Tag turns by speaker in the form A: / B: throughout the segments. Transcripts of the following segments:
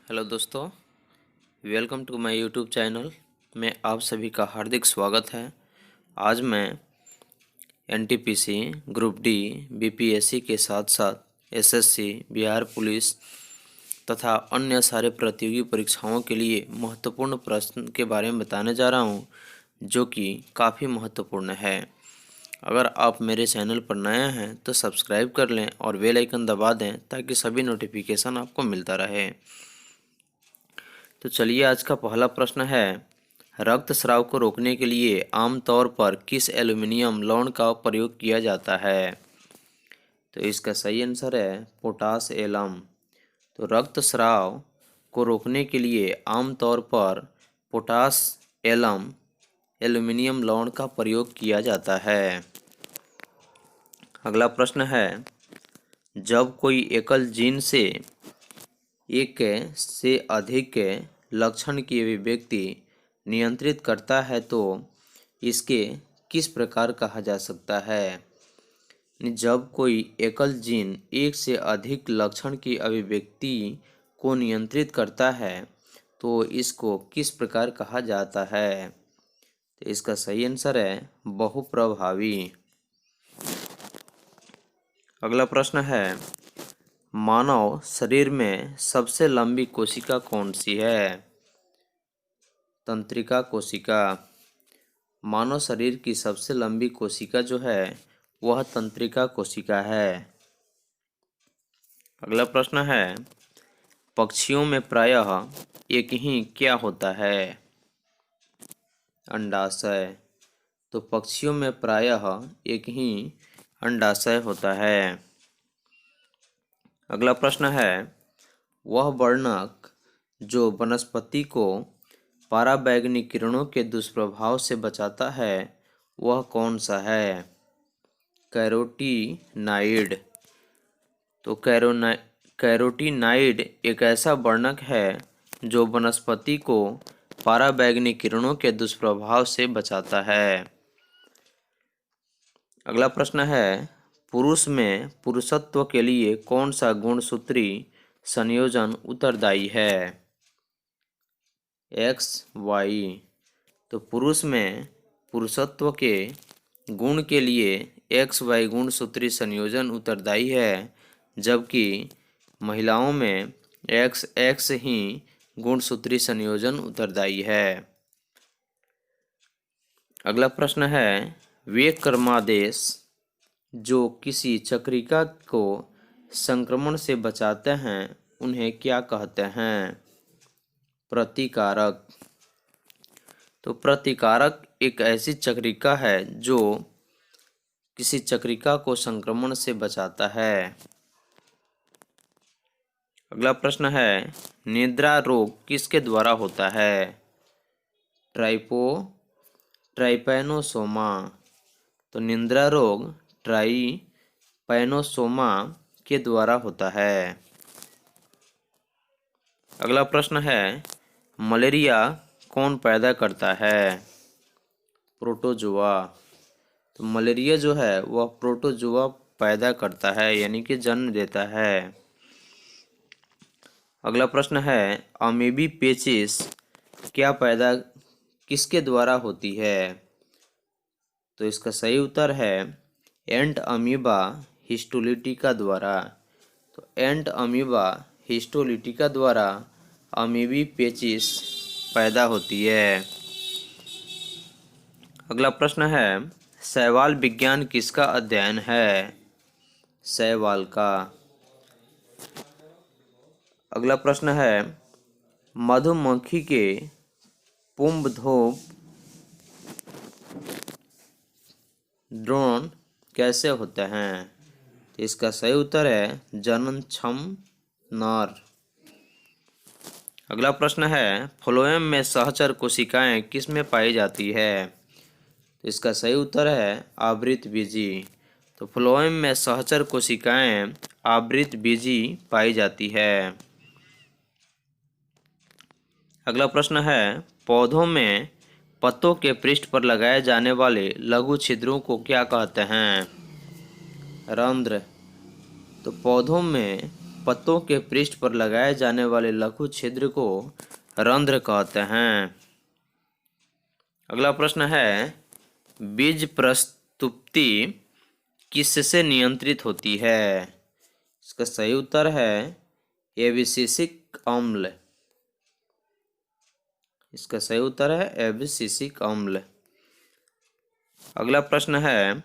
A: Hello दोस्तों, welcome to my YouTube channel में आप सभी का हार्दिक स्वागत है। आज मैं एनटीपीसी, ग्रुप डी, बीपीएससी के साथ साथ एसएससी, बिहार पुलिस तथा अन्य सारे प्रतियोगी परीक्षाओं के लिए महत्वपूर्ण प्रश्न के बारे में बताने जा रहा हूं, जो कि काफ़ी महत्वपूर्ण है। अगर आप मेरे चैनल पर नए हैं तो सब्सक्राइब कर लें और बेल आइकन दबा दें ताकि सभी नोटिफिकेशन आपको मिलता रहे। तो चलिए, आज का पहला प्रश्न है, रक्तस्राव को रोकने के लिए आमतौर पर किस एल्यूमिनियम लवण का प्रयोग किया जाता है? तो इसका सही आंसर है पोटास एलम। तो रक्तस्राव को रोकने के लिए आमतौर पर पोटास एलम एल्यूमिनियम लवण का प्रयोग किया जाता है। अगला प्रश्न है, जब कोई एकल जीन से एक से अधिक लक्षण की अभिव्यक्ति नियंत्रित करता है तो इसके किस प्रकार कहा जा सकता है? जब कोई एकल जीन एक से अधिक लक्षण की अभिव्यक्ति को नियंत्रित करता है तो इसको किस प्रकार कहा जाता है? तो इसका सही आंसर है बहुप्रभावी। अगला प्रश्न है, मानव शरीर में सबसे लंबी कोशिका कौन सी है? तंत्रिका कोशिका। मानव शरीर की सबसे लंबी कोशिका जो है वह तंत्रिका कोशिका है। अगला प्रश्न है, पक्षियों में प्रायः एक ही क्या होता है? अंडाशय। तो पक्षियों में प्रायः एक ही अंडाशय होता है। अगला प्रश्न है, वह वर्णक जो वनस्पति को पराबैंगनी किरणों के दुष्प्रभाव से बचाता है वह कौन सा है? कैरोटीनाइड। तो कैरोटीनाइड एक ऐसा वर्णक है जो वनस्पति को पराबैंगनी किरणों के दुष्प्रभाव से बचाता है। अगला प्रश्न है, पुरुष में पुरुषत्व के लिए कौन सा गुणसूत्री संयोजन उत्तरदायी है? X Y. तो पुरुष में पुरुषत्व के गुण के लिए एक्स वाई गुणसूत्री संयोजन उत्तरदायी है, जबकि महिलाओं में एक्स एक्स ही गुणसूत्री संयोजन उत्तरदायी है। अगला प्रश्न है, वे क्रमादेश जो किसी चक्रिका को संक्रमण से बचाते हैं उन्हें क्या कहते हैं? प्रतिकारक। तो प्रतिकारक एक ऐसी चक्रिका है जो किसी चक्रिका को संक्रमण से बचाता है। अगला प्रश्न है, निद्रा रोग किसके द्वारा होता है? ट्राइपैनोसोमा। तो निद्रा रोग ट्राइपैनोसोमा के द्वारा होता है। अगला प्रश्न है, मलेरिया कौन पैदा करता है? प्रोटोजोआ। तो मलेरिया जो है वह प्रोटोजोआ पैदा करता है, यानी कि जन्म देता है। अगला प्रश्न है, अमीबी पेचिस किसके द्वारा होती है? तो इसका सही उत्तर है एंट अमीबा हिस्टोलिटिका द्वारा। तो एंट अमीबा हिस्टोलिटिका द्वारा अमीबी पेचिस पैदा होती है। अगला प्रश्न है, शैवाल विज्ञान किसका अध्ययन है? शैवाल का। अगला प्रश्न है, मधुमक्खी के पुंबधोप ड्रोन कैसे होते हैं? तो इसका सही उत्तर है जननक्षम नर। अगला प्रश्न है, फ्लोएम में सहचर कोशिकाएं किस में पाई जाती है? तो इसका सही उत्तर है आवृतबीजी। तो फ्लोएम में सहचर कोशिकाएं आवृतबीजी पाई जाती है। अगला प्रश्न है, पौधों में पत्तों के पृष्ठ पर लगाए जाने वाले लघु छिद्रों को क्या कहते हैं? रंध्र। तो पौधों में पत्तों के पृष्ठ पर लगाए जाने वाले लघु छिद्र को रंध्र कहते हैं। अगला प्रश्न है, बीज प्रस्तुति किससे नियंत्रित होती है? इसका सही उत्तर है एब्सिसिक अम्ल। इसका सही उत्तर है एब्सिसिक अम्ल। अगला प्रश्न है,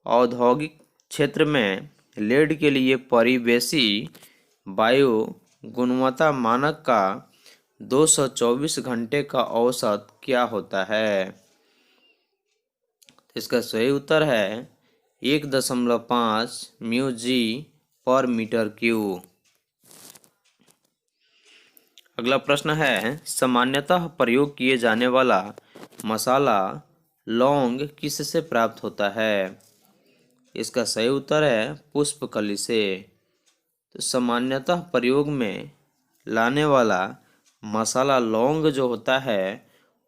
A: औद्योगिक क्षेत्र में लेड के लिए परिवेशी वायु गुणवत्ता मानक का 224 घंटे का औसत क्या होता है? इसका सही उत्तर है 1.5 μg पर मीटर क्यूब। अगला प्रश्न है, सामान्यतः प्रयोग किए जाने वाला मसाला लौंग किससे प्राप्त होता है? इसका सही उत्तर है पुष्पकली से। तो सामान्यतः प्रयोग में लाने वाला मसाला लौंग जो होता है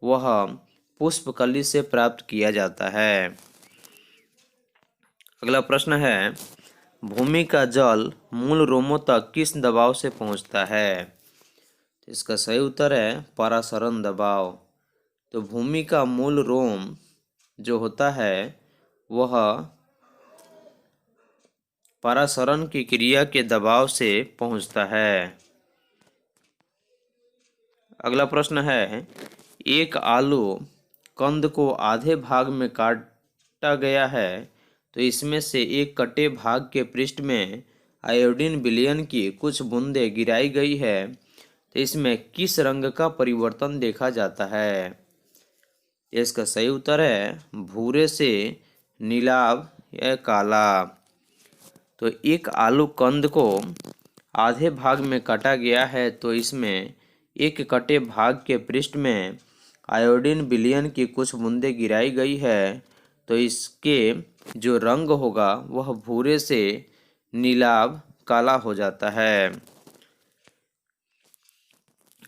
A: वह पुष्पकली से प्राप्त किया जाता है। अगला प्रश्न है, भूमि का जल मूल रोमों तक किस दबाव से पहुंचता है? इसका सही उत्तर है परासरण दबाव। तो भूमि का मूल रोम जो होता है वह परासरण की क्रिया के दबाव से पहुंचता है। अगला प्रश्न है, एक आलू कंद को आधे भाग में काटा गया है, तो इसमें से एक कटे भाग के पृष्ठ में आयोडीन विलयन की कुछ बूंदें गिराई गई है, तो इसमें किस रंग का परिवर्तन देखा जाता है? इसका सही उत्तर है भूरे से नीलाभ या काला। तो एक आलू कंद को आधे भाग में काटा गया है, तो इसमें एक कटे भाग के पृष्ठ में आयोडीन विलयन की कुछ बूंदें गिराई गई है, तो इसके जो रंग होगा वह भूरे से नीलाभ काला हो जाता है।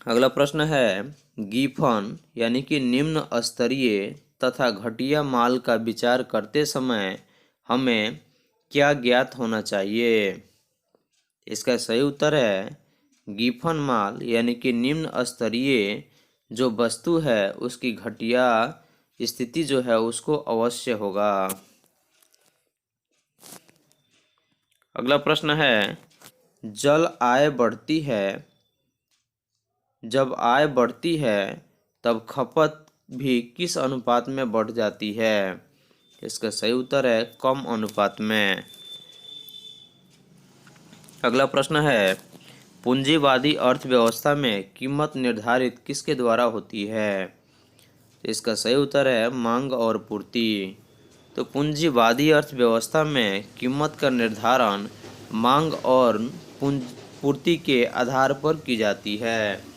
A: अगला प्रश्न है, गीफन यानी कि निम्न स्तरीय तथा घटिया माल का विचार करते समय हमें क्या ज्ञात होना चाहिए? इसका सही उत्तर है गीफन माल यानी कि निम्न स्तरीय जो वस्तु है उसकी घटिया स्थिति जो है उसको अवश्य होगा। अगला प्रश्न है, जब आय बढ़ती है तब खपत भी किस अनुपात में बढ़ जाती है? इसका सही उत्तर है कम अनुपात में। अगला प्रश्न है, पूंजीवादी अर्थव्यवस्था में कीमत निर्धारित किसके द्वारा होती है? इसका सही उत्तर है मांग और पूर्ति। तो पूंजीवादी अर्थव्यवस्था में कीमत का निर्धारण मांग और पूर्ति के आधार पर की जाती है।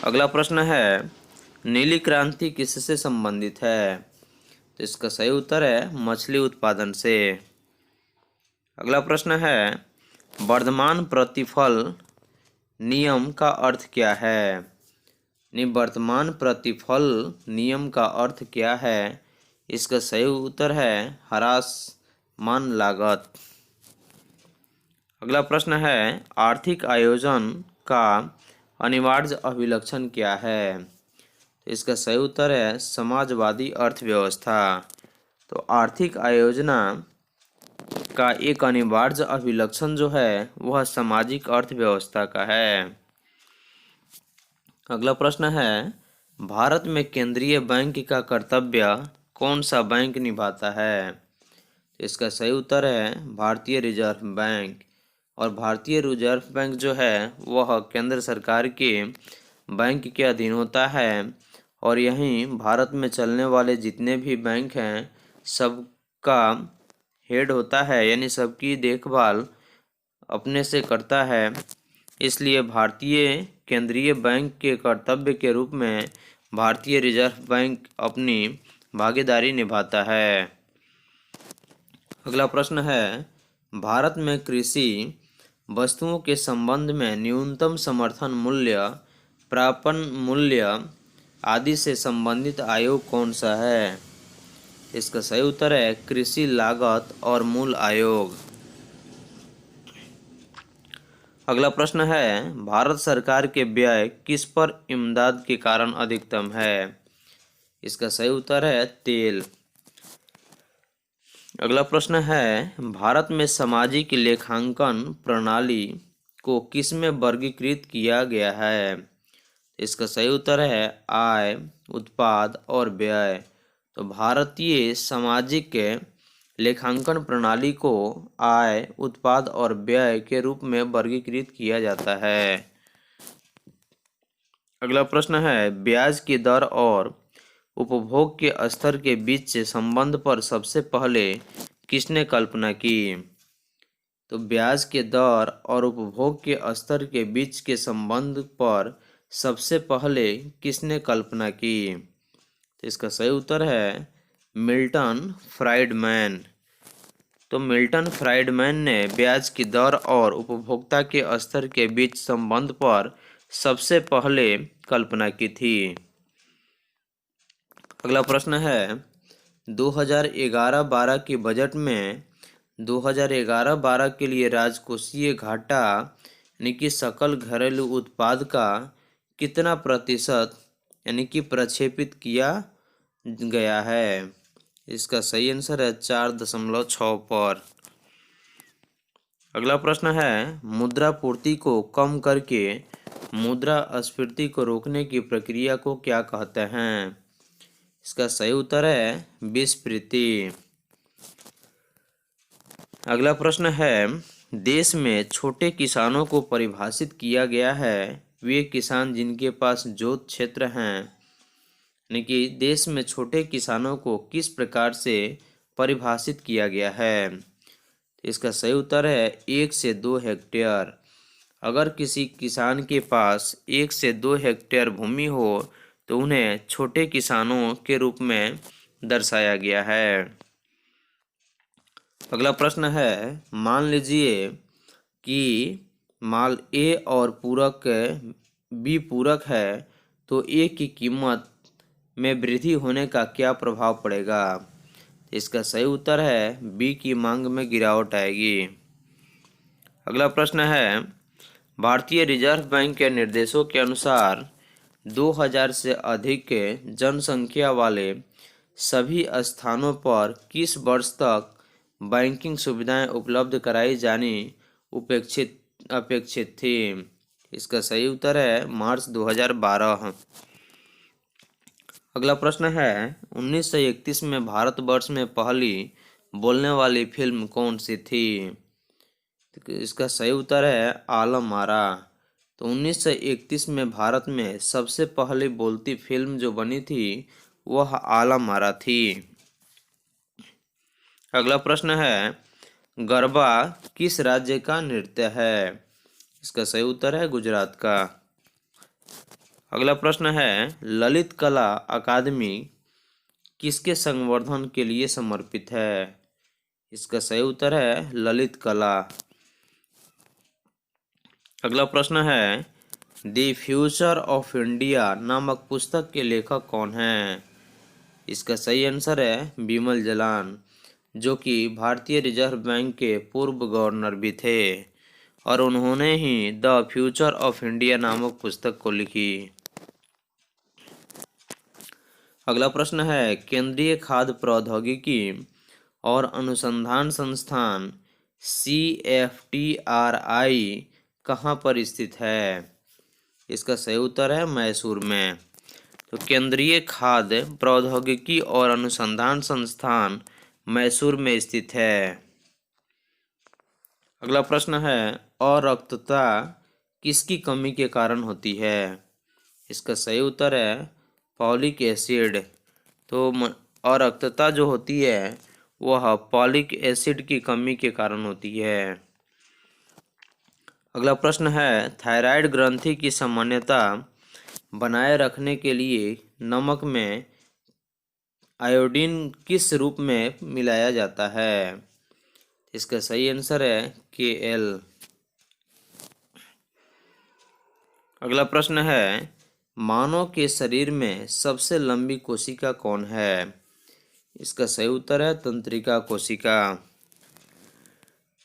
A: अगला प्रश्न है, नीली क्रांति किससे संबंधित है? तो इसका सही उत्तर है मछली उत्पादन से। अगला प्रश्न है, वर्तमान प्रतिफल नियम का अर्थ क्या है? वर्तमान प्रतिफल नियम का अर्थ क्या है? इसका सही उत्तर है ह्रासमान लागत। अगला प्रश्न है, आर्थिक आयोजन का अनिवार्य अभिलक्षण क्या है? तो इसका सही उत्तर है समाजवादी अर्थव्यवस्था। तो आर्थिक आयोजना का एक अनिवार्य अभिलक्षण जो है वह सामाजिक अर्थव्यवस्था का है। अगला प्रश्न है, भारत में केंद्रीय बैंक का कर्तव्य कौन सा बैंक निभाता है? इसका सही उत्तर है भारतीय रिजर्व बैंक। और भारतीय रिजर्व बैंक जो है वह केंद्र सरकार के बैंक के अधीन होता है और यहीं भारत में चलने वाले जितने भी बैंक हैं सबका हेड होता है, यानी सबकी देखभाल अपने से करता है। इसलिए भारतीय केंद्रीय बैंक के कर्तव्य के रूप में भारतीय रिजर्व बैंक अपनी भागीदारी निभाता है। अगला प्रश्न है, भारत में कृषि वस्तुओं के संबंध में न्यूनतम समर्थन मूल्य, प्रापण मूल्य आदि से संबंधित आयोग कौन सा है? इसका सही उत्तर है कृषि लागत और मूल्य आयोग। अगला प्रश्न है भारत सरकार के व्यय किस पर इमदाद के कारण अधिकतम है। इसका सही उत्तर है तेल। अगला प्रश्न है भारत में सामाजिक लेखांकन प्रणाली को किस में वर्गीकृत किया गया है। इसका सही उत्तर है आय, उत्पाद और व्यय। तो भारतीय सामाजिक लेखांकन प्रणाली को आय, उत्पाद और व्यय के रूप में वर्गीकृत किया जाता है। अगला प्रश्न है ब्याज की दर और उपभोग के स्तर के बीच से संबंध पर सबसे पहले किसने कल्पना की। तो ब्याज के दर और उपभोग के स्तर के बीच के संबंध पर सबसे पहले किसने कल्पना की। तो इसका सही उत्तर है मिल्टन फ्राइडमैन। तो मिल्टन फ्राइडमैन ने ब्याज की दर और उपभोक्ता के स्तर के बीच संबंध पर सबसे पहले कल्पना की थी। अगला प्रश्न है 2011-12 के बजट में 2011-12 के लिए राजकोषीय घाटा यानी कि सकल घरेलू उत्पाद का कितना प्रतिशत यानी कि प्रक्षेपित किया गया है। इसका सही आंसर है 4.6 पर। अगला प्रश्न है मुद्रापूर्ति को कम करके मुद्रास्फीति को रोकने की प्रक्रिया को क्या कहते हैं। इसका सही उत्तर है विस्फीति। अगला प्रश्न है देश में छोटे किसानों को परिभाषित किया गया है वे किसान जिनके पास जोत क्षेत्र हैं यानी कि देश में छोटे किसानों को किस प्रकार से परिभाषित किया गया है। इसका सही उत्तर है 1 से 2 हेक्टेयर। अगर किसी किसान के पास 1 से 2 हेक्टेयर भूमि हो तो उन्हें छोटे किसानों के रूप में दर्शाया गया है। अगला प्रश्न है मान लीजिए कि माल ए और पूरक बी पूरक है तो ए की कीमत में वृद्धि होने का क्या प्रभाव पड़ेगा। इसका सही उत्तर है बी की मांग में गिरावट आएगी। अगला प्रश्न है भारतीय रिजर्व बैंक के निर्देशों के अनुसार 2000 से अधिक जनसंख्या वाले सभी स्थानों पर किस वर्ष तक बैंकिंग सुविधाएं उपलब्ध कराई जानी अपेक्षित थी। इसका सही उत्तर है मार्च 2012। अगला प्रश्न है 1931 में भारतवर्ष में पहली बोलने वाली फिल्म कौन सी थी। इसका सही उत्तर है आलम आरा। तो 1931 में भारत में सबसे पहली बोलती फिल्म जो बनी थी वह आलम आरा थी। अगला प्रश्न है गरबा किस राज्य का नृत्य है। इसका सही उत्तर है गुजरात का। अगला प्रश्न है ललित कला अकादमी किसके संवर्धन के लिए समर्पित है। इसका सही उत्तर है ललित कला। अगला प्रश्न है द फ्यूचर ऑफ इंडिया नामक पुस्तक के लेखक कौन है। इसका सही आंसर है बिमल जलान जो कि भारतीय रिजर्व बैंक के पूर्व गवर्नर भी थे और उन्होंने ही द फ्यूचर ऑफ इंडिया नामक पुस्तक को लिखी। अगला प्रश्न है केंद्रीय खाद्य प्रौद्योगिकी और अनुसंधान संस्थान CFTRI कहाँ पर स्थित है। इसका सही उत्तर है मैसूर में। तो केंद्रीय खाद्य प्रौद्योगिकी और अनुसंधान संस्थान मैसूर में स्थित है। अगला प्रश्न है अरक्तता किसकी कमी के कारण होती है। इसका सही उत्तर है फॉलिक एसिड। तो अरक्तता जो होती है वह फॉलिक एसिड की कमी के कारण होती है। अगला प्रश्न है थायराइड ग्रंथि की सामान्यता बनाए रखने के लिए नमक में आयोडीन किस रूप में मिलाया जाता है। इसका सही आंसर है Kl। अगला प्रश्न है मानव के शरीर में सबसे लंबी कोशिका कौन है। इसका सही उत्तर है तंत्रिका कोशिका।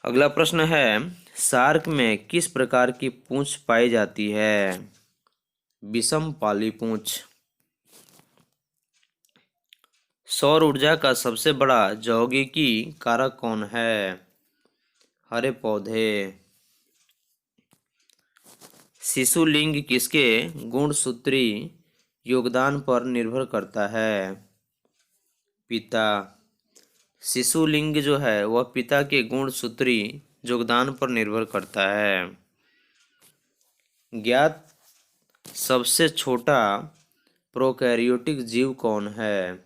A: अगला प्रश्न है, शार्क में किस प्रकार की पूंछ पाई जाती है? विषम पाली पूंछ। सौर ऊर्जा का सबसे बड़ा यौगिकी कारक कौन है? हरे पौधे। शिशु लिंग किसके गुणसूत्री योगदान पर निर्भर करता है? पिता। शिशु लिंग जो है वह पिता के गुणसूत्री योगदान पर निर्भर करता है। ज्ञात सबसे छोटा प्रोकैरियोटिक जीव कौन है?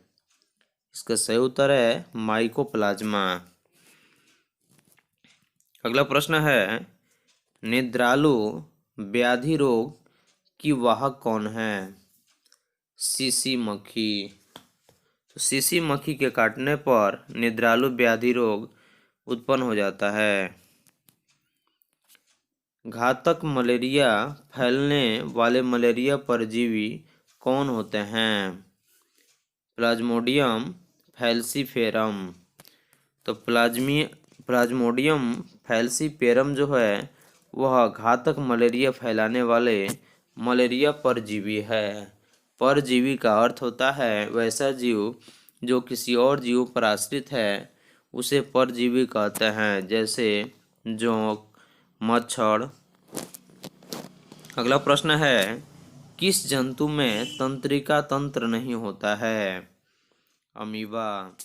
A: इसका सही उत्तर है माइकोप्लाज्मा। अगला प्रश्न है, निद्रालु व्याधि रोग की वाहक कौन है? सीसी मक्खी। तो सीसी मक्खी के काटने पर निद्रालु व्याधि रोग उत्पन्न हो जाता है। घातक मलेरिया फैलने वाले मलेरिया परजीवी कौन होते हैं? Plasmodium falciparum. तो प्लाज्मोडियम फैल्सीफेरम जो है वह घातक मलेरिया फैलाने वाले मलेरिया परजीवी है। परजीवी का अर्थ होता है वैसा जीव जो किसी और जीव पर आश्रित है, उसे परजीवी कहते हैं, जैसे जोंक, मच्छर। अगला प्रश्न है, किस जंतु में तंत्रिका तंत्र नहीं होता है? अमीबा।